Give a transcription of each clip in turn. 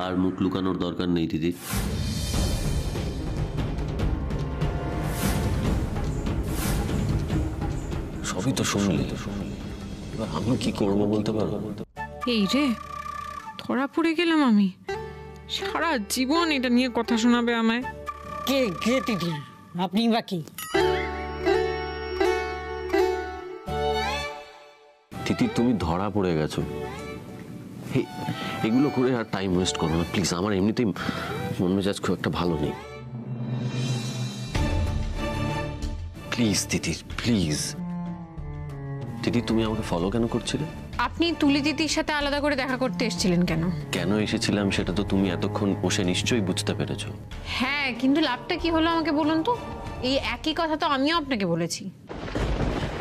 আর মুখ লুকানোর দরকার নেই দিদি। সবই তো শুনলে, এবার আমি কি করবো বলতে পারবো? এই রে, ধরা পড়ে গেলাম আমি। সারা জীবন এটা নিয়ে কথা শোনাবে আমায়। কে কে দিদি? আপনি বা কি? তিথি, তুমি ধরা পড়ে গেছো। এগুলো করে আর টাইম ওয়েস্ট করো না প্লিজ। আমার এমনিতেই মন মেজাজ খুব একটা ভালো নেই। Please Tithi, please. দিদি, তুমি আমাকে ফলো কেন করছিলে? আপনি তুলি দিদির সাথে আলাদা করে দেখা করতে এসেছিলেন কেন? কেন এসেছিলাম সেটা তো তুমি এতক্ষণ বসে নিশ্চয়ই বুঝতে পেরেছো। হ্যাঁ, কিন্তু লাভটা কি হলো আমাকে বলুন তো। এই একই কথা তো আমিও আপনাকে বলেছি।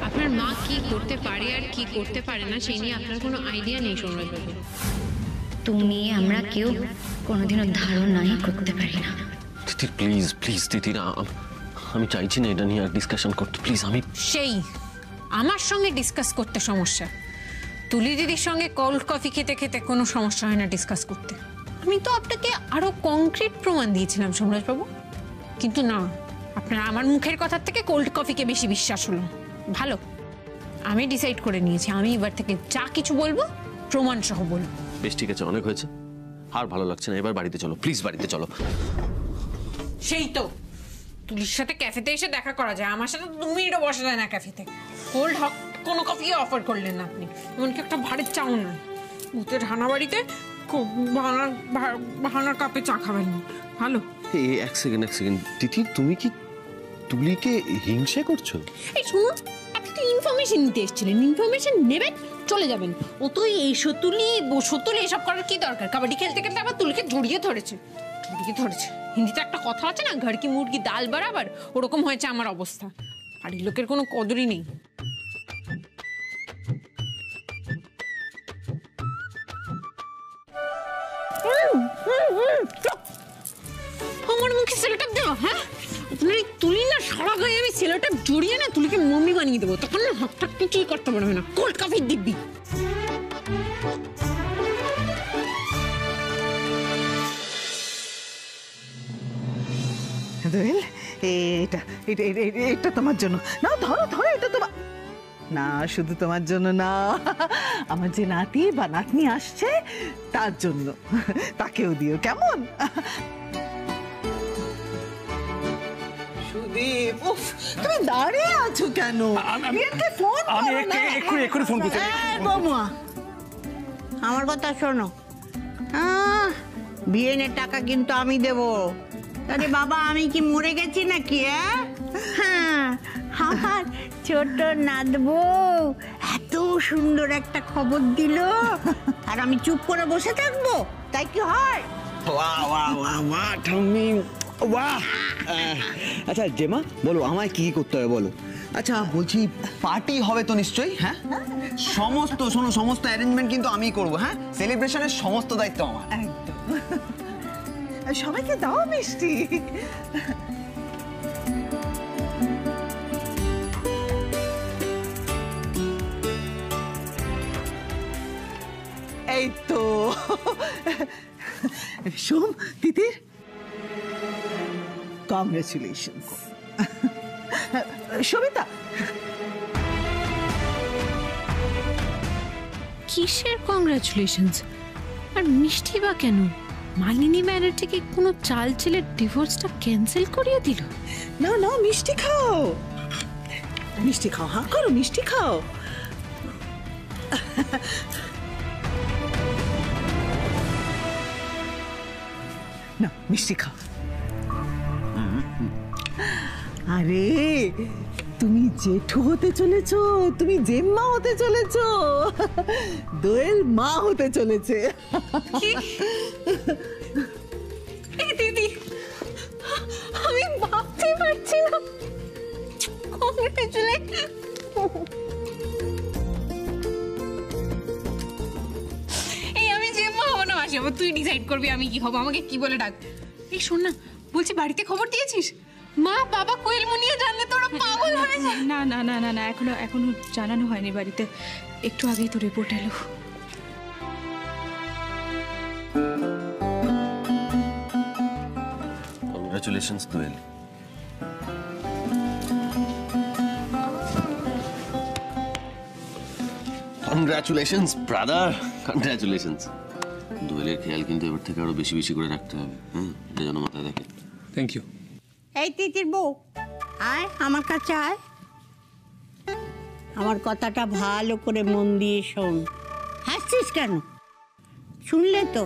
আপনার মা কি করতে পারে আর কি করতে পারে না সেই নিয়ে আপনার কোনো আইডিয়া নেই সৌম্যবাবু। তুমি আমরা কেউ কোনোদিনও ধারণাই করতে পারি না। দিদি প্লিজ প্লিজ, দিদি আমি চাইছি না এটা নিয়ে আর ডিসকাশন করতে, প্লিজ। আমি সেই আমার সঙ্গে ডিসকাস করতে সমস্যা, তুলি দিদির সঙ্গে কোল্ড কফি খেতে খেতে কোনো সমস্যা হয় না ডিসকাস করতে। আমি তো আপনাকে আরো কংক্রিট প্রমাণ দিয়েছিলাম সোমরাজবাবু, কিন্তু না, আপনার আমার মুখের কথার থেকে কোল্ড কফিকে বেশি বিশ্বাস হলো। ভালো, আমি ডিসাইড করে নিয়েছি আমি এবার থেকে যা কিছু বলবো প্রমাণ সহ বলবো। বেশ, ঠিক আছে, অনেক হয়েছে, আর ভালো লাগছে না। এবার বাড়িতে চলো প্লিজ, বাড়িতে চলো। সেই তো তুলির সাথে ক্যাফেতে এসে দেখা করা যায়, আমার সাথে 2 মিনিটও বসা যায় না ক্যাফেতে। কোল্ড হক কোনো কফি অফার করলেন না আপনি, এমনকি একটা ভাড়ের চাও না। ভূতের হানা বাড়িতে ভাঙা কাপে চা খাবেন না। ভালো। এক সেকেন্ড তিথি, তুমি কি তুলিকে হিংসে করছো? এই শুনুন, একটা ইনফরমেশন নিতে এসেছিলেন, ইনফরমেশন নেবেন চলে যাবেন। ও তো এই সতুলি এসব করার কি দরকার? কাবাডি খেলতে খেলতে আবার তুলিকে জড়িয়ে ধরেছে। হিন্দিতে একটা কথা আছে না, ঘর কি মুরগি ডাল বরাবর, ওরকম হয়েছে আমার অবস্থা। বাড়ির লোকের কোনো কদরই নেই। আমার মুখে সেলোটেপ দেবো? হ্যাঁ, আপনার এই তুলি না সারা গায়ে আমি সেলোটেপ জড়িয়ে না তুলিকে মম্মি বানিয়ে দেবো, তখন না হাতটা কিছুই করতে পারবে না। কোল্ড কফি দিব্যি। দোয়েল, এটা তোমার জন্য না। ধরো ধরো, এটা তোমার না, শুধু তোমার জন্য না, আমার যে নাতি বা নাতনি আসছে তার জন্য, তাকেও দিও কেমন? সুদীপ, উফ, তুমি দাঁড়িয়ে আছো কেন? আমি এক্ষুনি ফোন করছি। বৌমা, আমার কথা শোনো, বিয়ের টাকা কিন্তু আমি দেবো। আরে বাবা, আমি কি মরে গেছি নাকি? হ্যাঁ, আমার ছোট নাতবো এত সুন্দর একটা খবর দিল, আর আমি চুপ করে বসে থাকবো? তাই কি হয়? বাহ বাহ বাহ বাহ ঠাম্মি, বাহ। আচ্ছা জেমা, বলো আমায় কি করতে হবে বলো। আচ্ছা বলছি, পার্টি হবে তো নিশ্চয়ই? হ্যাঁ, সমস্ত অ্যারেঞ্জমেন্ট কিন্তু আমিই করবো। হ্যাঁ, সেলিব্রেশনের সমস্ত দায়িত্ব আমার। একদম। সবাইকে দাও মিষ্টি। এই তো সোম, তিতির কংগ্রেচুলেশনস। সবিতা, কিসের কংগ্রাচুলেশনস? আর মিষ্টি বা কেন? মালিনী ব্যানার্জিকে কোনো চাল ছেলে ডিভোর্সটা ক্যান্সেল করিয়ে দিল? না না, মিষ্টি খাও, মিষ্টি খাও। হ্যাঁ করো, মিষ্টি খাও। না, মিষ্টি খাও। আরে তুমি জেঠু হতে চলেছো, তুমি জেম্মা হতে চলেছো, দোয়েল মা হতে চলেছে। দিদি, আমি ভাবতে পারছি না। এই আমি জেম্মা হবো না মাসি হবো, তুই ডিসাইড করবি আমি কি হবো, আমাকে কি বলে ডাক। এই শোন না, বলছি বাড়িতে খবর দিয়েছিস? মা বাবা কোয়েল মুনিয়া জানলে তো ওরা পাগল হয়ে যায়। না না না না না, এখনো জানানো হয়নি বাড়িতে, একটু আগেই তো রিপোর্ট এলো। Congratulations Doyel. Congratulations brother, congratulations. দোয়েলের খেয়াল কিন্তু এবার থেকে আরো বেশি বেশি করে রাখতে হবে, হ্যাঁ, এটা যেন মাথায় রাখে। Thank you. এই তিতির বউ, আয় আমার কাছে আয়। আমার কথাটা ভালো করে মন দিয়ে শোন। হাসছিস কেন? শুনলে তো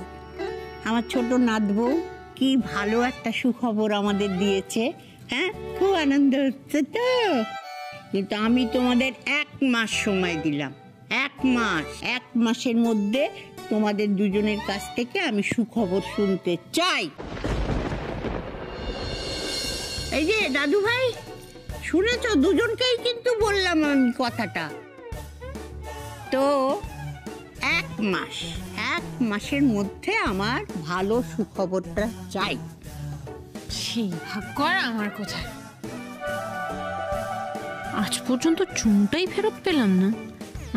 আমার ছোট নাত বউ কি ভালো একটা সুখবর আমাদের দিয়েছে। হ্যাঁ, খুব আনন্দ হচ্ছে তো। কিন্তু আমি তোমাদের 1 মাস সময় দিলাম, 1 মাস। 1 মাসের মধ্যে তোমাদের দুজনের কাছ থেকে আমি সুখবর শুনতে চাই। এই যে দাদু ভাই, শুনেছ? দুজনকেই কিন্তু বললাম আমি কথাটা। তো 1 মাস, 1 মাসের মধ্যে আমার ভালো সুখবরটা চাই। সেই ভাগ্য আর আমার কোথায়। আজ পর্যন্ত চুনটাই ফেরত পেলাম না।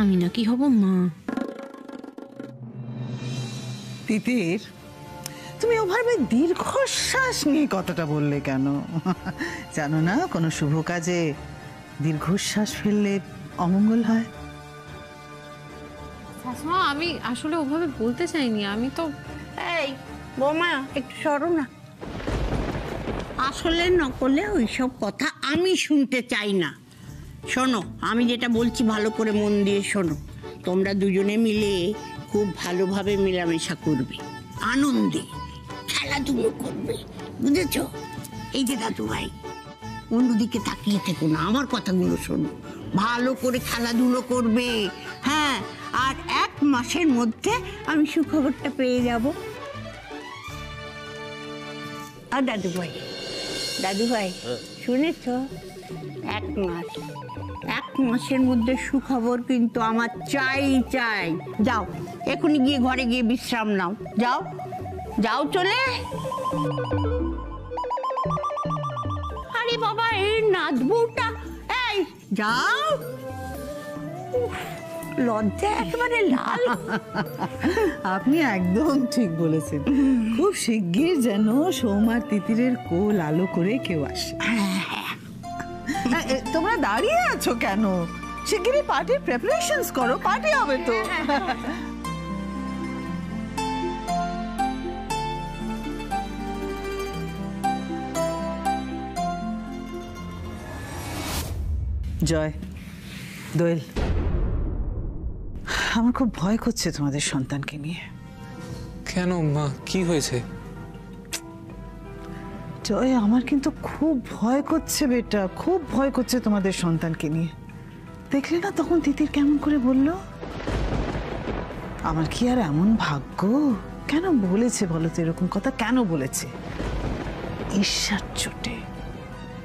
আমি নাকি হব মা। তিতির, তুমি ওভাবে দীর্ঘশ্বাস নিয়ে কথাটা বললে কেন? জানো না কোনো শুভ কাজে দীর্ঘশ্বাস ফেললে অমঙ্গল হয়। শাশুমা, আমি আসলে ওভাবে বলতে চাইনি। আমি তো এই বৌমা, একটু সরো না। আসলে নকলে ওইসব কথা আমি শুনতে চাই না। শোনো, আমি যেটা বলছি ভালো করে মন দিয়ে শোনো। তোমরা দুজনে মিলে খুব ভালোভাবে মেলামেশা করবে, আনন্দে খেলাধুলো করবে, বুঝেছ? এই যে দাদু ভাই, অন্যদিকে তাকিয়ে থেকো না, আমার কথাগুলো শোনো। ভালো করে খেলাধুলো করবে, হ্যাঁ। আর 1 মাসের মধ্যে আমি সুখবরটা পেয়ে যাব। আর দাদু ভাই শুনেছ? 1 মাস, 1 মাসের মধ্যে সুখবর কিন্তু আমার চাই। যাও, এখনই গিয়ে ঘরে গিয়ে বিশ্রাম নাও। যাও যাও, চলে। আরে বাবা, এই নাত বউটা, এই যাও। লজ্জা একেবারে লাল। আপনি একদম ঠিক বলেছেন। খুব শিগগির যেন সৌমার তিতিরের কোল আলো করে কেউ আসে। তোমরা দাঁড়িয়ে আছো কেন? শিগগিরই পার্টির প্রিপারেশনস করো, পার্টি হবে তো। জয়, দোয়েল, আমার খুব ভয় করছে তোমাদের সন্তানকে নিয়ে। কেন মা, কি হয়েছে? জয়, আমার কিন্তু খুব ভয় করছে বেটা, খুব ভয় করছে তোমাদের সন্তানকে নিয়ে। দেখলে না তখন তিতির কেমন করে বলল? আমার কি আর এমন ভাগ্য? কেন বলেছে বলো তো এরকম কথা? কেন বলেছে? ঈর্ষার চোটে,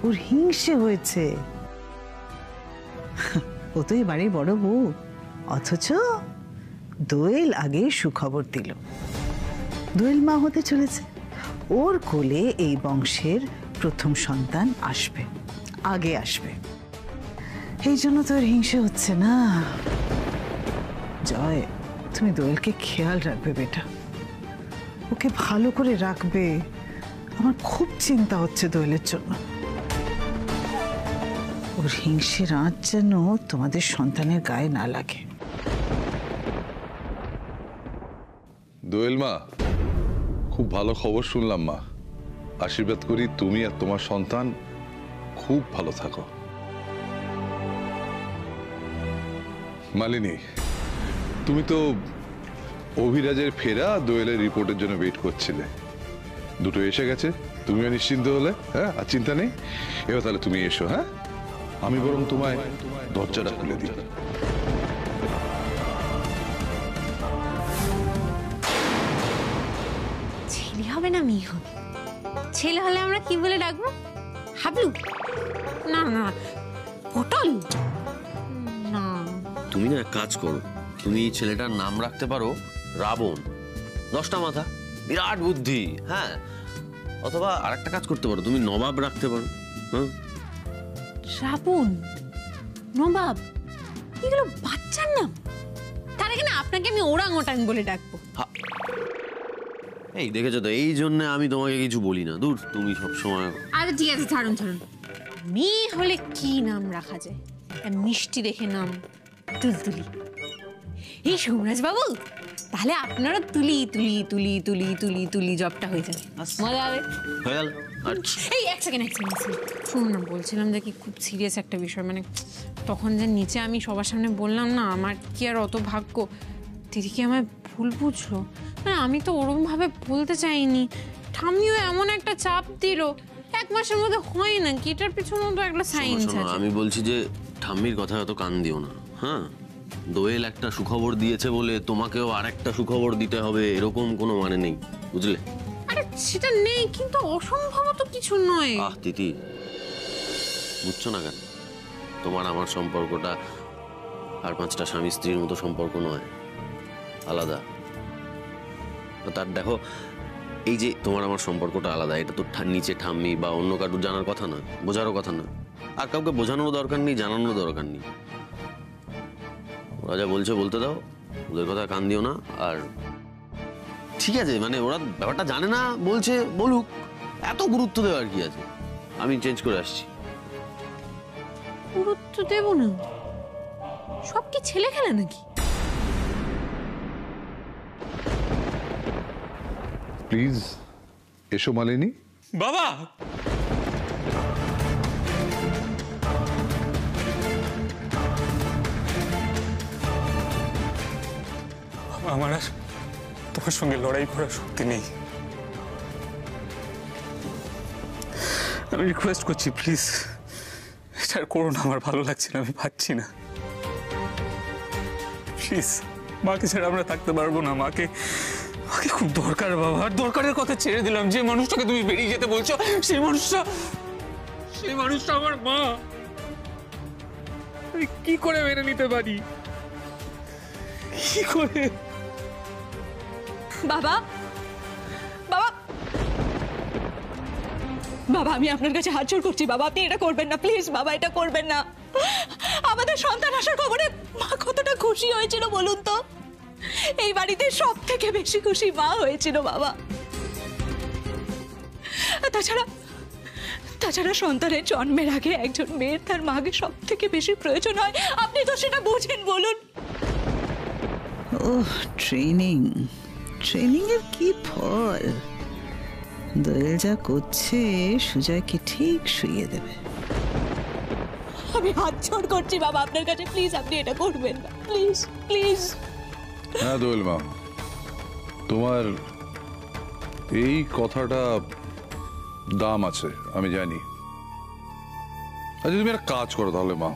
ওর হিংসে হয়েছে। ও তো এই বাড়ির বড় বউ, অথচ দোয়েল আগে সুখবর দিল। দোয়েল মা হতে চলেছে, ওর কোলে এই বংশের প্রথম সন্তান আসবে, আগে আসবে। এই জন্য তো ওর হিংসে হচ্ছে না। জয়, তুমি দোয়েলকে খেয়াল রাখবে বেটা, ওকে ভালো করে রাখবে। আমার খুব চিন্তা হচ্ছে দোয়েলের জন্য। ওর হিংসের আঁচ যেন তোমাদের সন্তানের গায়ে না লাগে। দোয়েল মা, খুব ভালো খবর শুনলাম মা। আশীর্বাদ করি তুমি আর তোমার সন্তান খুব ভালো থাকো। মালিনী, তুমি তো অভিরাজের ফেরা দোয়েলের রিপোর্টের জন্য ওয়েট করছিলে। দুটো এসে গেছে, তুমিও নিশ্চিন্ত হলে। হ্যাঁ, আর চিন্তা নেই। এবার তাহলে তুমি এসো। হ্যাঁ, আমি বরং তোমায় দরজাটা খুলে দিই। ছেলে হবে না মেয়ে হবে? ছেলে হলে আমরা কি বলে ডাকবো? হাবলু? না না, পটল? না। তুমি না এক কাজ করো, তুমি ছেলেটার নাম রাখতে পারো রাবণ। 10টা মাথা, বিরাট বুদ্ধি। হ্যাঁ, অথবা আরেকটা কাজ করতে পারো, তুমি নবাব রাখতে পারো। হ্যাঁ, শ্রাবণ, নবাব, এগুলো বাচ্চার নাম। তার এখানে আপনাকে আমি ওরাং ওটাং বলে ডাকবো। এই দেখেছো তো, এই জন্য আমি তোমাকে কিছু বলি না। দূর, তুমি সবসময়। আরে ঠিক আছে, ছাড়ুন ছাড়ুন। মেয়ে হলে কি নাম রাখা যায়? একটা মিষ্টি দেখে নাম তুলতুলি। এই সোমরাজ বাবু, তাহলে আপনারও তুলি তুলি তুলি তুলি তুলি তুলি জবটা হয়ে যাবে, মজা হবে। হয়ে গেল। আর এই এক সেকেন্ড শুনুন না, বলছিলাম যে কি খুব সিরিয়াস একটা বিষয়, মানে তখন যে নিচে আমি সবার সামনে বললাম না, আমার কি আর অত ভাগ্য, দিদি কি আমায় ভুল বুঝলো? না, আমি তো ওরকম ভাবে বলতে চাইনি। ঠাম্মিও এমন একটা চাপ দিল, 1 মাসের মধ্যে হয় না কি, এটার পিছনে তো একটা সায়েন্স আছে। আমি বলছি যে ঠাম্মির কথায় অত কান দিও না। হ্যাঁ, দোয়েল একটা সুখবর দিয়েছে বলে তোমাকেও আরেকটা সুখবর দিতে হবে, এরকম কোনো মানে নেই, বুঝলে? আরে সেটা নেই, কিন্তু অসম্ভব তো কিছু নয়। তিথি, বুঝছো না কেন? তোমার আমার সম্পর্কটা আর 5টা স্বামী স্ত্রীর মতো সম্পর্ক নয়, আলাদা। তার দেখো, এই যে তোমার আমার সম্পর্কটা আলাদা, এটা তো নিচে ঠাম্মি বা অন্য কারুর জানার কথা না, বোঝারও কথা না। আর কাউকে বোঝানোর দরকার নেই, জানানোর দরকার নেই। ওরা যা বলছে বলতে দাও, ওদের কথা কান দিও না। আর ঠিক আছে, মানে ওরা ব্যাপারটা জানে না, বলছে বলুক, এত গুরুত্ব দেওয়ার কি আছে? আমি চেঞ্জ করে আসছি। গুরুত্ব দেব না? সব কি ছেলে খেলে নাকি? প্লিজ এসো মালিনী। বাবা, আমার আর তোমার সঙ্গে লড়াই করার শক্তি নেই। আমি রিকোয়েস্ট করছি, প্লিজ এটা আর করো না, আমার ভালো লাগছে না, আমি পাচ্ছি না। প্লিজ, মাকে ছাড়া আমরা থাকতে পারবো না। মাকে খুব দরকার বাবা, আর দরকারের কথা ছেড়ে দিলাম। যে মানুষটাকে তুমি বেরিয়ে যেতে বলছো, সেই মানুষটা আমার মা। আমি কি করে মেনে নিতে পারি? কি করে? বাবা, বাবা, বাবা, আমি আপনার কাছে হাত জোড় করছি বাবা, আপনি এটা করবেন না প্লিজ বাবা, এটা করবেন না। আমাদের সন্তান আসার খবরে মা কতটা খুশি হয়েছিল বলুন তো? এই বাড়িতে সব থেকে বেশি খুশি মা হয়েছিল বাবা। তাছাড়া সন্তানের জন্মের আগে একজন মেয়ের তার মাকে সব থেকে বেশি প্রয়োজন হয়, আপনি তো সেটা বোঝেন বলুন। ওহ, ট্রেনিং এর কি ফল! দোয়েল যা করছে, সুজয়কে ঠিক শুইয়ে দেবে। আমি হাত জোড় করছি বাবা আপনার কাছে, প্লিজ আপনি এটা করবেন না, প্লিজ প্লিজ। হ্যাঁ দোয়েল মা, তোমার এই কথাটা দাম আছে আমি জানি। আচ্ছা, তুমি একটা কাজ করো তাহলে মা,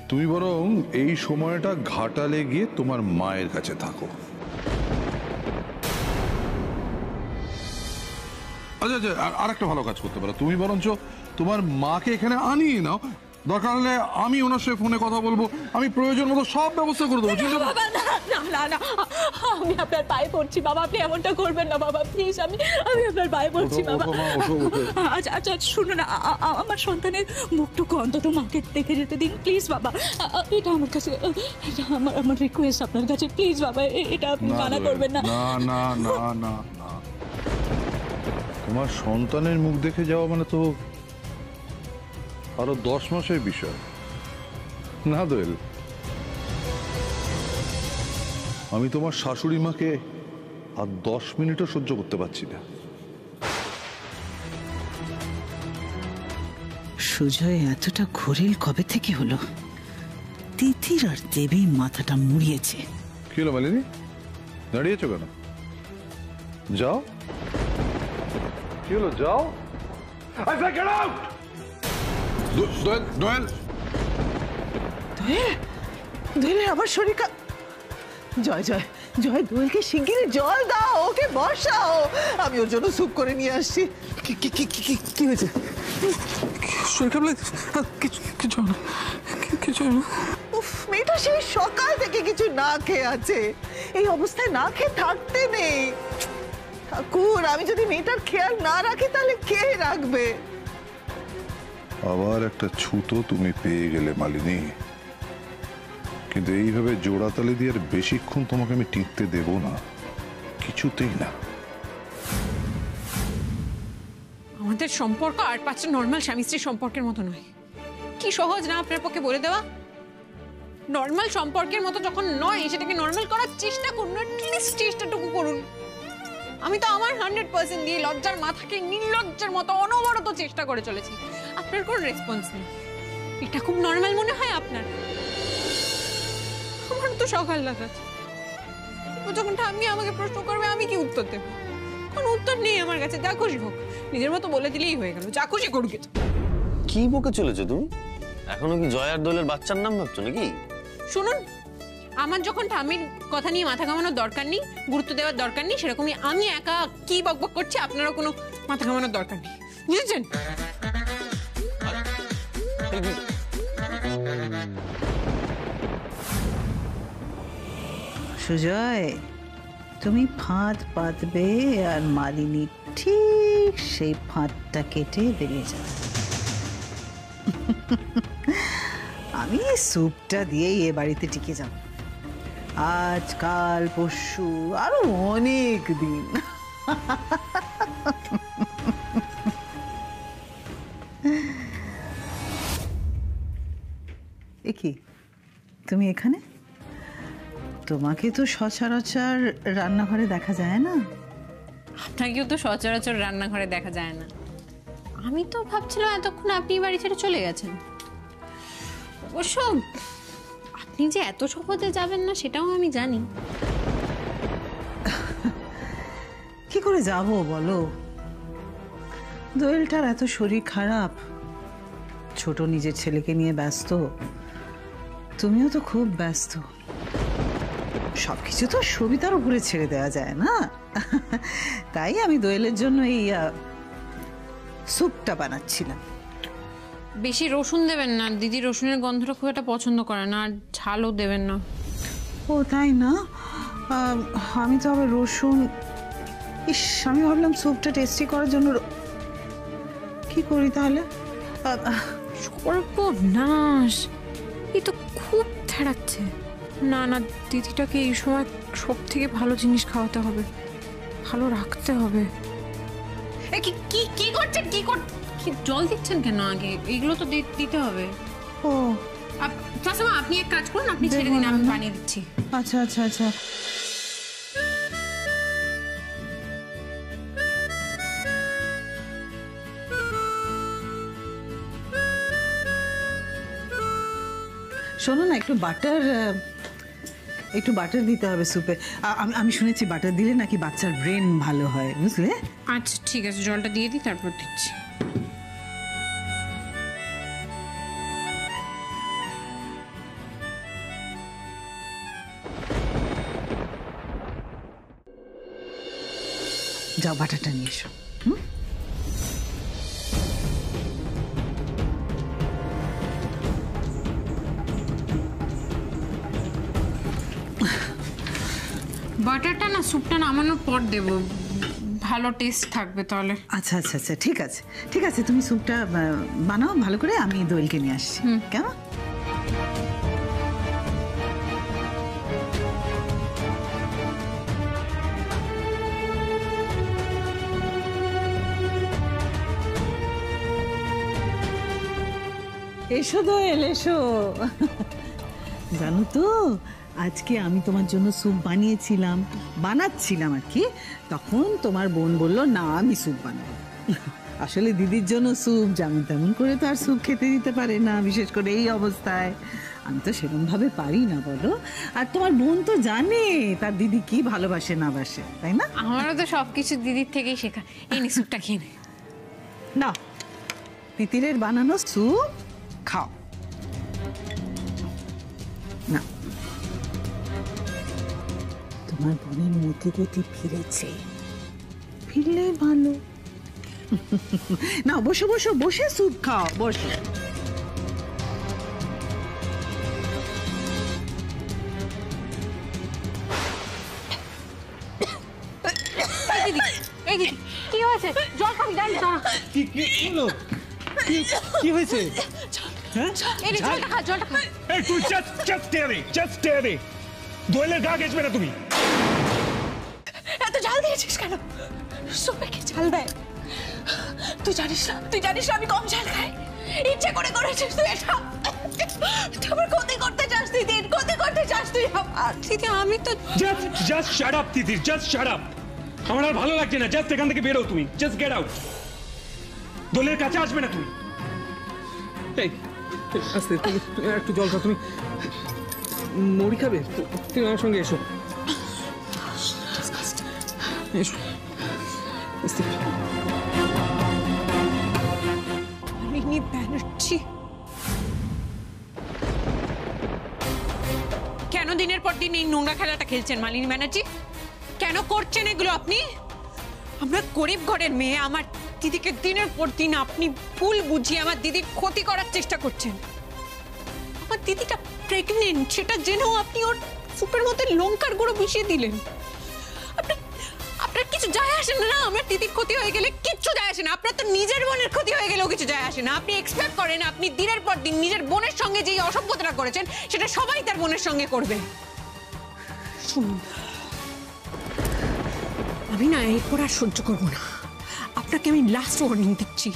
তুমি বরং এই সময়টা ঘাটালে গিয়ে তোমার মায়ের কাছে থাকো। আচ্ছা আচ্ছা, আর একটা ভালো কাজ করতে পারো, তুমি বরঞ্চ তোমার মাকে এখানে আনিয়ে নাও। দরকার হলে আমি ওনার সাথে ফোনে কথা বলবো, আমি প্রয়োজন মতো সব ব্যবস্থা করে দেবো। বাবা না না না, আমি আপনার পায়ে পড়ছি বাবা, আপনি এমনটা করবেন না বাবা প্লিজ, আমি আপনার পায়ে পড়ছি বাবা। আচ্ছা আচ্ছা, শুনুন, আমার সন্তানের মুখটুকু অন্তত মাকে দেখে যেতে দিন প্লিজ বাবা। এটা আমার কাছে, এটা আমার রিকোয়েস্ট আপনার কাছে, প্লিজ বাবা, এটা আপনি মানা করবেন না। না না না না না, তোমার সন্তানের মুখ দেখে যাওয়া মানে তো আরো 10 মাসের বিষয় না দোয়েল। আমি তোমার শাশুড়ি মাকে আর 10 মিনিটও সহ্য করতে পারছি না। সুজয় এতটা ঘোরেল কবে থেকে হলো? তিথির আর দেবী মাথাটা মুড়িয়েছে। কি হলো মালিনী, দাঁড়িয়েছো কেন? যাও। কি হলো, যাও। দোয়েলের আবার শরীর জয় জয় জয়, দোয়েলকে শিগগিরই জল দাও, ওকে বসাও, আমি ওর জন্য স্যুপ করে নিয়ে আসছি। কি হয়েছে? শরীর খারাপ লাগছে? কিছু না। উফ, মেয়েটা সেই সকাল থেকে কিছু না খেয়ে আছে, এই অবস্থায় না খেয়ে থাকতে নেই। ঠাকুর, আমি যদি মেয়েটার খেয়াল না রাখি তাহলে কে রাখবে? আবার একটা ছুতো তুমি পেয়ে গেলে মালিনী, কিন্তু এইভাবে জোড়াতালি দিয়ে আর বেশিক্ষণ তোমাকে আমি টিকতে দেব না, কিছুতেই না। আমাদের সম্পর্ক আর 5টা নর্মাল স্বামী স্ত্রীর সম্পর্কের মতো নয়। কি সহজ না আপনার পক্ষে বলে দেওয়া? নর্মাল সম্পর্কের মতো যখন নয়, সেটাকে নর্মাল করার চেষ্টা করুন, অ্যাটলিস্ট চেষ্টাটুকু করুন। আমি তো আমার 100% দিয়ে লজ্জার মাথাকে নির্লজ্জার মতো অনবরত চেষ্টা করে চলেছি, আপনার কোনো রেসপন্স নেই। এটা খুব নর্মাল মনে হয় আপনার? আমার তো সকাল লাগাচ্ছে, ও যখন ঠাম্মি আমাকে প্রশ্ন করবে আমি কি উত্তর দেব? কোনো উত্তর নেই আমার কাছে। যা খুশি হোক, নিজের মতো বলে দিলেই হয়ে গেল, যা খুশি করুক। কি বকে চলেছো তুমি? এখনো কি জয় আর দোলের বাচ্চার নাম ভাবছো নাকি? শুনুন, আমার যখন ঠাম্মির কথা নিয়ে মাথা ঘামানোর দরকার নেই, গুরুত্ব দেওয়ার দরকার নেই, সেরকমই আমি একা কি বকবক করছি, আপনারও কোনো মাথা ঘামানোর দরকার নেই, বুঝেছেন? সুজয়, তুমি ফাঁদ পাতবে আর মালিনী ঠিক সেই ফাঁদটা কেটে বেরিয়ে যাবে। আমি স্যুপটা দিয়েই এ বাড়িতে টিকে যাব, আজ কাল পরশু আরো অনেক দিন। এ কি, তুমি এখানে? তোমাকে তো সচরাচর রান্নাঘরে দেখা যায় না। আপনাকেও তো সচরাচর রান্নাঘরে দেখা যায় না। আমি তো ভাবছিলাম এতক্ষণ আপনি বাড়ি ছেড়ে চলে গেছেন। অবশ্য আপনি যে এত সহজে যাবেন না সেটাও আমি জানি। কি করে যাব বলো? দোয়েলটার এত শরীর খারাপ, ছোট নিজের ছেলেকে নিয়ে ব্যস্ত, তুমিও তো খুব ব্যস্ত। সবকিছু তো সবিতার উপরে ছেড়ে দেওয়া যায় না। তাই আমি দোয়েলের জন্য এই স্যুপটা বানাচ্ছিলাম। বেশি রসুন দেবেন না, দিদি রসুনের গন্ধটা খুব একটা পছন্দ করে না, আর ঝালও দেবেন না। ও তাই না? আমি তো আবার রসুন, ইস, আমি ভাবলাম স্যুপটা টেস্টি করার জন্য। কি করি তাহলে? সর্বনাশ, এই তো খুব থেড়াচ্ছে। না না, দিদিটাকে এই সময় সব থেকে ভালো জিনিস খাওয়াতে হবে, ভালো রাখতে হবে। কি করছেন? কি জল দিচ্ছেন কেন? আগে এইগুলো তো দিতে হবে। ও আপনি এক কাজ করুন, আপনি ছেড়ে দিন, আমি বানিয়ে দিচ্ছি। আচ্ছা আচ্ছা আচ্ছা। শোনো না, একটু বাটার দিতে হবে স্যুপে। আমি শুনেছি বাটার দিলে নাকি বাচ্চার ব্রেন ভালো হয়, বুঝলে? আচ্ছা ঠিক আছে, জলটা দিয়ে দিই, তারপর দিচ্ছি। যাও বাটারটা নিয়ে এসো। বাটারটা না স্যুপটা নামানোর পর দেবো, ভালো টেস্ট থাকবে তাহলে। আচ্ছা আচ্ছা আচ্ছা, ঠিক আছে ঠিক আছে, তুমি স্যুপটা বানাও ভালো করে, আমি দোয়েলকে নিয়ে আসছি। কেমন? এসো দোয়েল, এসো। জানো তো, আজকে আমি তোমার জন্য স্যুপ বানাচ্ছিলাম আর কি। তখন তোমার বোন বলল না আমি স্যুপ বানাবো। আসলে দিদির জন্য স্যুপ যেমন তেমন করে তো আর স্যুপ খেতে দিতে পারে না, বিশেষ করে এই অবস্থায়। আমি তো সেরকম ভাবে পারি না বলো। আর তোমার বোন তো জানে তার দিদি কি ভালোবাসে না বাসে, তাই না? আমারও তো সবকিছু দিদির থেকেই শেখা। এই নি স্যুপটা খেয়ে নে। না, তিতিরের বানানো স্যুপ খাও না। তোমার বোনের মতি গতি ফিরলেই ভালো। না, বসে বসে বসে স্যুপ খাও, বসে। কি হয়েছে? জল খাবি? কি হয়েছে? জলটা খা, জলটা খা। এই তুই জাস্ট স্টে দে। দোয়েলের গা গেছবে না তুমি। এত ঝাল দিয়েছিস কেন? সুপে কি ঝাল দেয়? তুই জানিস না আমি কম ঝাল খাই, ইচ্ছে করে করেছিস তুই এটা। তুই আমার ক্ষতি করতে চাস দিদি, ক্ষতি করতে চাস তুই আমার। দিদি আমি তো জাস্ট শাট আপ দিদি, জাস্ট শাট আপ। আমার আর ভালো লাগছে না, জাস্ট এখান থেকে বেরো তুমি, জাস্ট গেট আউট। দোলের কাছে আসবে না তুমি। এই আস্তে, তুমি একটু জল খাও। তুমি মুড়ি খাবে? তুমি আমার সঙ্গে এসো, এসো। মালিনী ব্যানার্জি কেন দিনের পর দিন এই নোংরা খেলাটা খেলছেন মালিনী ব্যানার্জি? কেন করছেন এগুলো আপনি? আমরা গরিব ঘরের মেয়ে, আমার দিদিকে দিনের পর দিন আপনি ভুল বুঝিয়ে আমার দিদির ক্ষতি করার চেষ্টা করছেন। আমার দিদিটা প্রেগনেন্ট সেটা জেনেও আপনি ওর সুপের মধ্যে লঙ্কার গুঁড়ো মিশিয়ে দিলেন। আপনার কিছু যায় আসে না, আমার দিদির ক্ষতি হয়ে গেলে কিচ্ছু যায় আসে না। আপনার তো নিজের বোনের ক্ষতি হয়ে গেলেও কিছু যায় আসে না। আপনি এক্সপেক্ট করেন আপনি দিনের পর দিন নিজের বোনের সঙ্গে যেই অসভ্যতা করেছেন সেটা সবাই তার বোনের সঙ্গে করবে। শুনুন, আমি না এরপর আর সহ্য করবো না। আপনাকে আমি লাস্ট ওয়ার্নিং দিচ্ছি,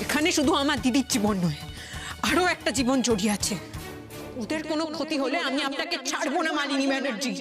এখানে শুধু আমার দিদির জীবন নয়, আরো একটা জীবন জড়িয়ে আছে। ওদের কোনো ক্ষতি হলে আমি আপনাকে ছাড়বো না মালিনী ব্যানার্জি।